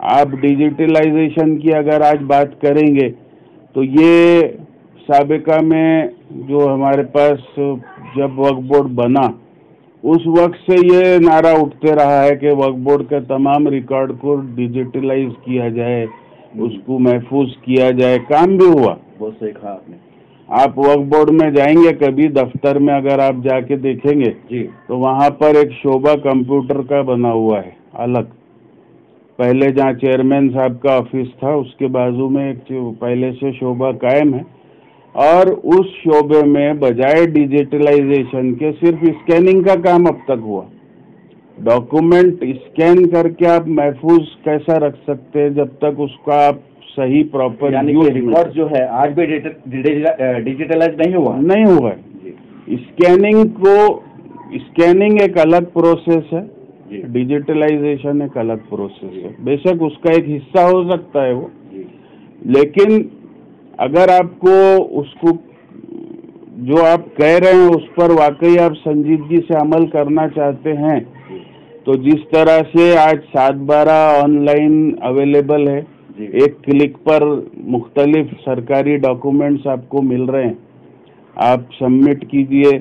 آپ ڈیجیٹلائزیشن کی اگر آج بات کریں گے تو یہ سابقہ میں جو ہمارے پاس جب وقف بورڈ بنا اس وقت سے یہ نعرہ اٹھتے رہا ہے کہ وقف بورڈ کے تمام ریکارڈ کو ڈیجیٹلائز کیا جائے، اس کو محفوظ کیا جائے. کام بھی ہوا. بہت صحیح کہا آپ نے. آپ وقف بورڈ میں جائیں گے کبھی دفتر میں، اگر آپ جا کے دیکھیں گے جی تو وہاں پر ایک شعبہ کمپیوٹر کا بنا ہوا ہے الگ. پہلے جہاں چیئرمین صاحب کا آفس تھا اس کے بازو میں ایک پہلے سے شعبہ قائم ہے، اور اس شعبے میں بجائے ڈیجیٹلائزیشن کے صرف اسکیننگ کا کام اب تک ہوا. ڈاکومنٹ اسکین کر کے آپ محفوظ کیسا رکھ سکتے ہیں جب تک اس کا آپ صحیح پراپر ریکارڈ جو ہے آج بھی ڈیجیٹلائز نہیں ہوا ہے. اسکیننگ ایک الگ پروسیس ہے، ڈیجیٹلائزیشن ایک الگ پروسیس ہے. بے شک اس کا ایک حصہ ہو سکتا ہے وہ، لیکن اگر آپ کو اس کو جو آپ کہہ رہے ہیں اس پر واقعی آپ سنجیدگی سے عمل کرنا چاہتے ہیں تو جس طرح سے آج 7/12 آن لائن اویلیبل ہے، ایک کلک پر مختلف سرکاری ڈاکومنٹس آپ کو مل رہے ہیں، آپ سبمٹ کیجئے.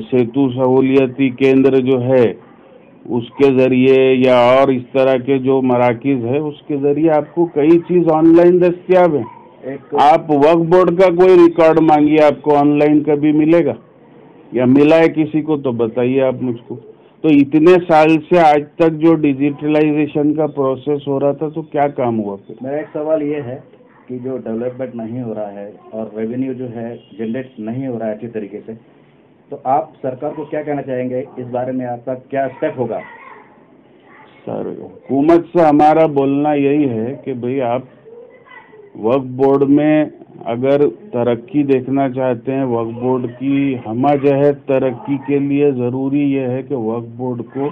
سیتو سہولیتی کیندر جو ہے اس کے ذریعے یا اور اس طرح کے جو مراکز ہے اس کے ذریعے آپ کو کئی چیز آن لائن دستیاب ہیں. آپ وقف بورڈ کا کوئی ریکارڈ مانگیے، آپ کو آن لائن کبھی ملے گا؟ یا ملا ہے کسی کو تو بتائیے آپ مجھ کو. تو اتنے سال سے آج تک جو ڈیجیٹلائزیشن کا پروسیس ہو رہا تھا تو کیا کام ہوا پھر؟ میرا ایک سوال یہ ہے کہ جو ڈیولپمنٹ نہیں ہو رہا ہے اور ریونیو جو ہے جنریٹ نہیں ہو رہا ہے اچھی طریقے سے، تو آپ سرکار کو کیا کہنا چاہیں گے اس بارے میں؟ آپ کا کیا اسٹیپ ہوگا؟ سر حکومت سے ہمارا بولنا یہی ہے کہ بھئی آپ وقف بورڈ میں اگر ترقی دیکھنا چاہتے ہیں، وقف بورڈ کی ہمہ جہت ترقی کے لیے ضروری یہ ہے کہ وقف بورڈ کو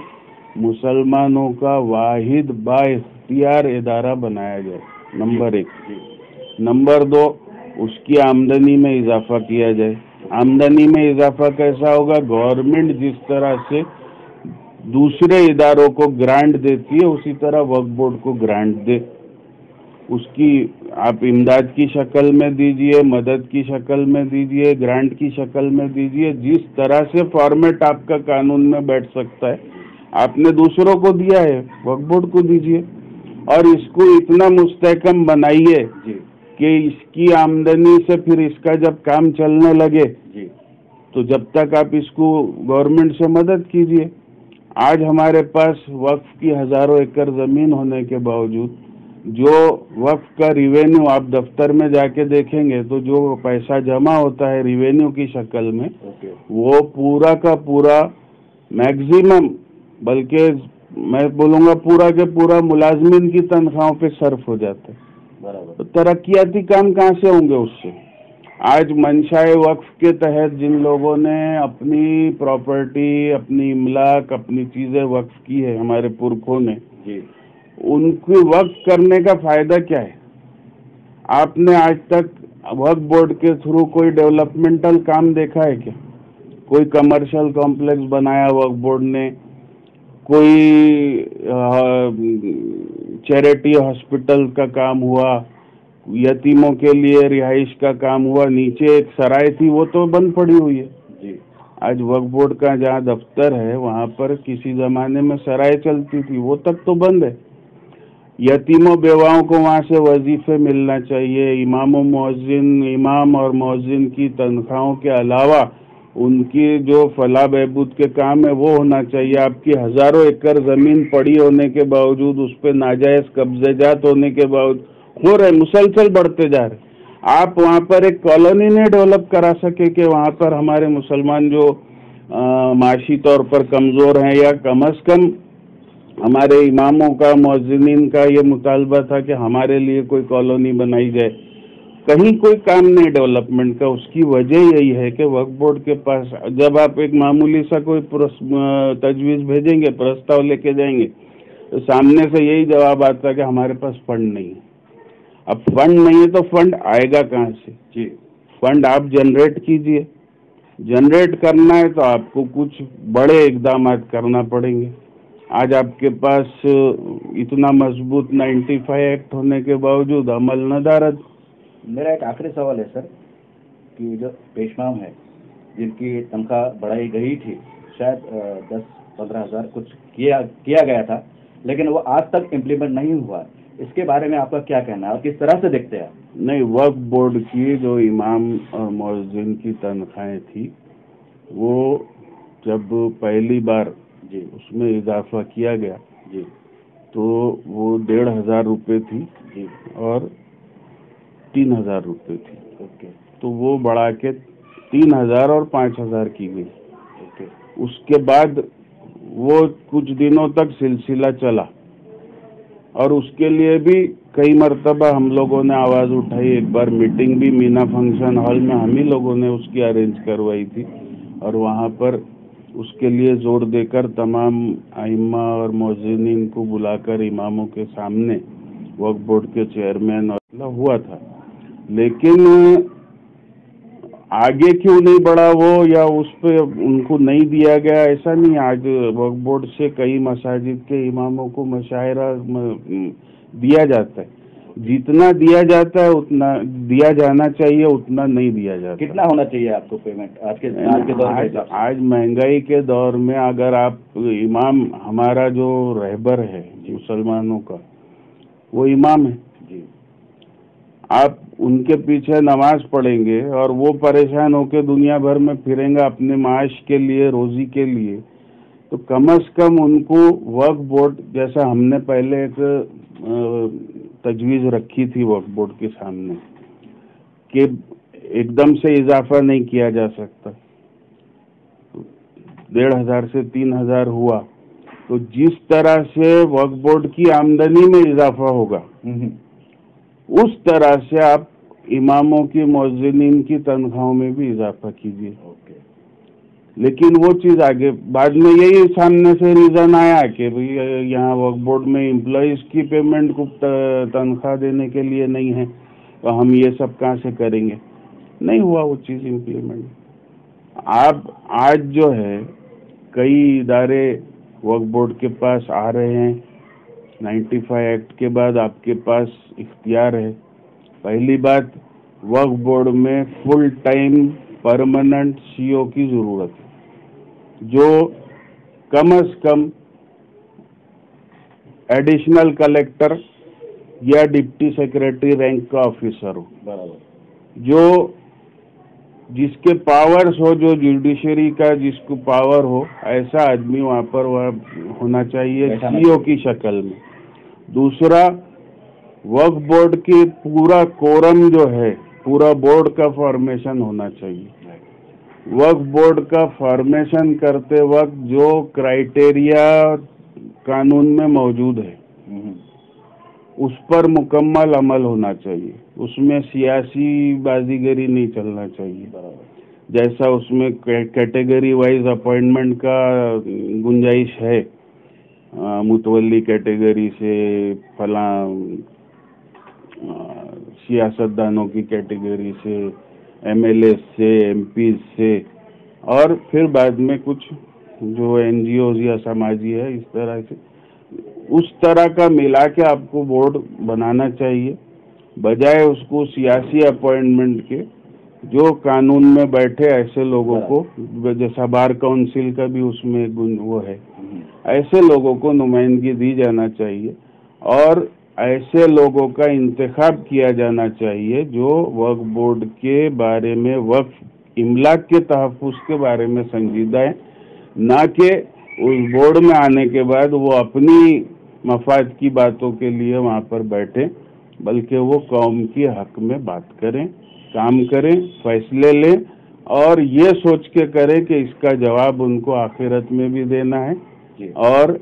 مسلمانوں کا واحد با اختیار ادارہ بنایا جائے، نمبر 1. نمبر 2، اس کی آمدنی میں اضافہ کیا جائے. آمدنی میں اضافہ کیسا ہوگا؟ گورنمنٹ جس طرح سے دوسرے اداروں کو گرانٹ دیتی ہے اسی طرح وقف بورڈ کو گرانٹ دے. اس کی آپ امداد کی شکل میں دیجئے، مدد کی شکل میں دیجئے، گرانٹ کی شکل میں دیجئے. جس طرح سے فارمیٹ آپ کا قانون میں بیٹھ سکتا ہے، آپ نے دوسروں کو دیا ہے، وقف بورڈ کو دیجئے. اور اس کو اتنا مستحکم بنائیے کہ اس کی آمدنی سے پھر اس کا جب کام چلنے لگے تو جب تک آپ اس کو گورنمنٹ سے مدد کیجئے. آج ہمارے پاس وقف کی ہزاروں ایکڑ زمین ہونے کے باوجود جو وقف کا ریوینیو آپ دفتر میں جا کے دیکھیں گے تو جو پیسہ جمع ہوتا ہے ریوینیو کی شکل میں وہ پورا کا پورا میکزیمم، بلکہ میں بولوں گا پورا کے پورا ملازمین کی تنخواہوں پہ صرف ہو جاتا ہے. تو ترقیاتی کام کہاں سے ہوں گے اس سے؟ آج منشائے وقف کے تحت جن لوگوں نے اپنی پراپرٹی، اپنی املاک، اپنی چیزیں وقف کی ہے ہمارے پرکھوں نے، ان کی وقف کرنے کا فائدہ کیا ہے؟ آپ نے آج تک وقف بورڈ کے تھرو کوئی ڈیولپمنٹل کام دیکھا ہے کیا؟ کوئی کمرشل کمپلیکس بنایا وقف بورڈ نے؟ کوئی چیریٹی ہاسپٹل کا کام ہوا؟ یتیموں کے لیے رہائش کا کام ہوا؟ نیچے ایک سرائے تھی وہ تو بند پڑی ہوئی ہے. آج وقف بورڈ کا جہاں دفتر ہے وہاں پر کسی زمانے میں سرائے چلتی تھی، وہ تک تو بند ہے. یتیموں بیواؤں کو وہاں سے وظیفے ملنا چاہیے. امام اور مؤذن کی تنخواہوں کے علاوہ ان کی جو فلاح بہبود کے کام ہے وہ ہونا چاہیے. آپ کی ہزاروں ایکڑ زمین پڑی ہونے کے باوجود، اس پہ ناجائز قبضے جات ہونے کے باوجود ہو رہے، مسلسل بڑھتے جا رہے. آپ وہاں پر ایک کالونی نہیں ڈیولپ کرا سکے کہ وہاں پر ہمارے مسلمان جو معاشی طور پر کمزور ہیں، یا کم از کم ہمارے اماموں کا، مؤذنین کا یہ مطالبہ تھا کہ ہمارے لیے کوئی کالونی بنائی جائے. کہیں کوئی کام نہیں ڈیولپمنٹ کا. اس کی وجہ یہی ہے کہ وقف بورڈ کے پاس جب آپ ایک معمولی سا کوئی تجویز بھیجیں گے، پرستاؤ لے کے جائیں گے، تو سامنے سے یہی جواب آتا ہے کہ ہمارے پاس فنڈ نہیں ہے. اب فنڈ نہیں ہے تو فنڈ آئے گا کہاں سے؟ فنڈ آپ جنریٹ کیجئے. جنریٹ کرنا ہے تو آپ کو کچھ بڑے اقدامات کرنا پڑیں گے. آج آپ کے پاس اتنا مضبوط 95 ایکٹ ہونے کے باوجود عمل نہ دارد. میرا ایک آخری سوال ہے سر کہ جو پیشواؤں ہیں جن کی تنخواہ بڑھائی گئی تھی شاید 10-15 ہزار کچھ کیا گیا تھا لیکن وہ آج تک امپلیمنٹ نہیں ہوا. اس کے بارے میں آپ کا کیا کہنا ہے اور کس طرح سے دیکھتے ہیں؟ نہیں، وقف بورڈ کی جو امام اور مؤذن کی تنخواہیں تھی وہ جب پہلی بار جی اس میں اضافہ کیا گیا جی تو وہ 1,500 روپے تھی جی اور 3,000 روپے تھی. اوکے تو وہ بڑھا کے 3,000 اور 5,000 کی گئی. اوکے اس کے بعد وہ کچھ دنوں تک سلسلہ چلا اور اس کے لیے بھی کئی مرتبہ ہم لوگوں نے آواز اٹھائی. ایک بار میٹنگ بھی مینا فنکشن ہال میں ہم ہی لوگوں نے اس کی ارینج کروائی تھی اور وہاں پر اس کے لیے زور دے کر تمام ائمہ اور مؤذنین کو بلا کر اماموں کے سامنے وقف بورڈ کے چیئرمین ہوا تھا. لیکن آگے کیوں نہیں بڑھا وہ یا اس پہ ان کو نہیں دیا گیا ایسا نہیں. آج وقف بورڈ سے کئی مساجد کے اماموں کو مشاہرہ دیا جاتا ہے. جتنا دیا جاتا ہے اتنا دیا جانا چاہیے، اتنا نہیں دیا جاتا. کتنا ہونا چاہیے آپ کو پیمنٹ آج کے دور میں؟ آج مہنگائی کے دور میں اگر آپ امام، ہمارا جو رہبر ہے مسلمانوں کا وہ امام ہے، جی آپ ان کے پیچھے نماز پڑھیں گے اور وہ پریشان ہو کے دنیا بھر میں پھریں گا اپنے معاش کے لیے، روزی کے لیے، تو کم از کم ان کو وقف بورڈ جیسا ہم نے پہلے ایک تجویز رکھی تھی وقف بورڈ کے سامنے کہ ایک دم سے اضافہ نہیں کیا جا سکتا. 1,500 سے 3,000 ہوا تو جس طرح سے وقف بورڈ کی آمدنی میں اضافہ ہوگا اس طرح سے آپ اماموں کی، مؤذنین کی تنخواہوں میں بھی اضافہ کیجیے. لیکن وہ چیز آگے بعد میں یہی سامنے سے ریزن آیا کہ یہاں وقف بورڈ میں امپلائیز کی پیمنٹ کو تنخواہ دینے کے لیے نہیں ہے تو ہم یہ سب کہاں سے کریں گے. نہیں ہوا وہ چیز امپلیمنٹ. آپ آج جو ہے کئی ادارے وقف بورڈ کے پاس آ رہے ہیں. 95 ایکٹ کے بعد آپ کے پاس اختیار ہے. پہلی بات، وقف بورڈ میں فل ٹائم پرماننٹ سی او کی ضرورت ہے جو کم از کم ایڈیشنل کلیکٹر یا ڈپٹی سیکریٹری رینک کا آفیسر ہو، جو جس کے پاورز ہو، جو جوڈیشری کا جس کو پاور ہو، ایسا آدمی وہاں پر ہونا چاہیے سی او کی شکل میں. دوسرا، وقف بورڈ کی پورا کورم جو ہے، پورا بورڈ کا فارمیشن ہونا چاہیے. وقف بورڈ کا فارمیشن کرتے وقت جو کرائیٹیریا قانون میں موجود ہے اس پر مکمل عمل ہونا چاہیے. اس میں سیاسی بازیگری نہیں چلنا چاہیے. جیسا اس میں کیٹیگری وائز اپوائنٹمنٹ کا گنجائش ہے، متولی کیٹیگری سے، فلاں سیاستدانوں کی کیٹیگری سے، ایم ایل اے سے، ایم پیز سے، اور پھر بعد میں کچھ جو این جی اوز یا سماجی ہے، اس طرح سے اس طرح کا ملا کے آپ کو بورڈ بنانا چاہیے، بجائے اس کو سیاسی اپوائنٹمنٹ کے. جو قانون میں بیٹھے ایسے لوگوں کو، جیسا بار کونسل کا بھی اس میں وہ ہے، ایسے لوگوں کو نمائندگی دی جانا چاہیے اور ایسے لوگوں کا انتخاب کیا جانا چاہیے جو وقف بورڈ کے بارے میں، وقف املاک کے تحفظ کے بارے میں سنجیدہ ہے، نہ کہ اس بورڈ میں آنے کے بعد وہ اپنی مفاد کی باتوں کے لیے وہاں پر بیٹھے، بلکہ وہ قوم کے حق میں بات کریں، کام کریں، فیصلے لیں اور یہ سوچ کے کریں کہ اس کا جواب ان کو آخرت میں بھی دینا ہے اور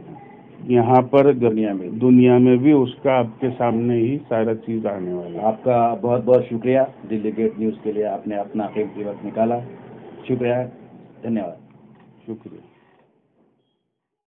یہاں پر دنیا میں بھی اس کا آپ کے سامنے ہی سارا چیز آنے والا ہے. آپ کا بہت بہت شکریہ دلی گیٹ نیوز کے لیے، آپ نے اپنا قیمتی وقت نکالا. شکریہ، دھنیہ واد. شکریہ.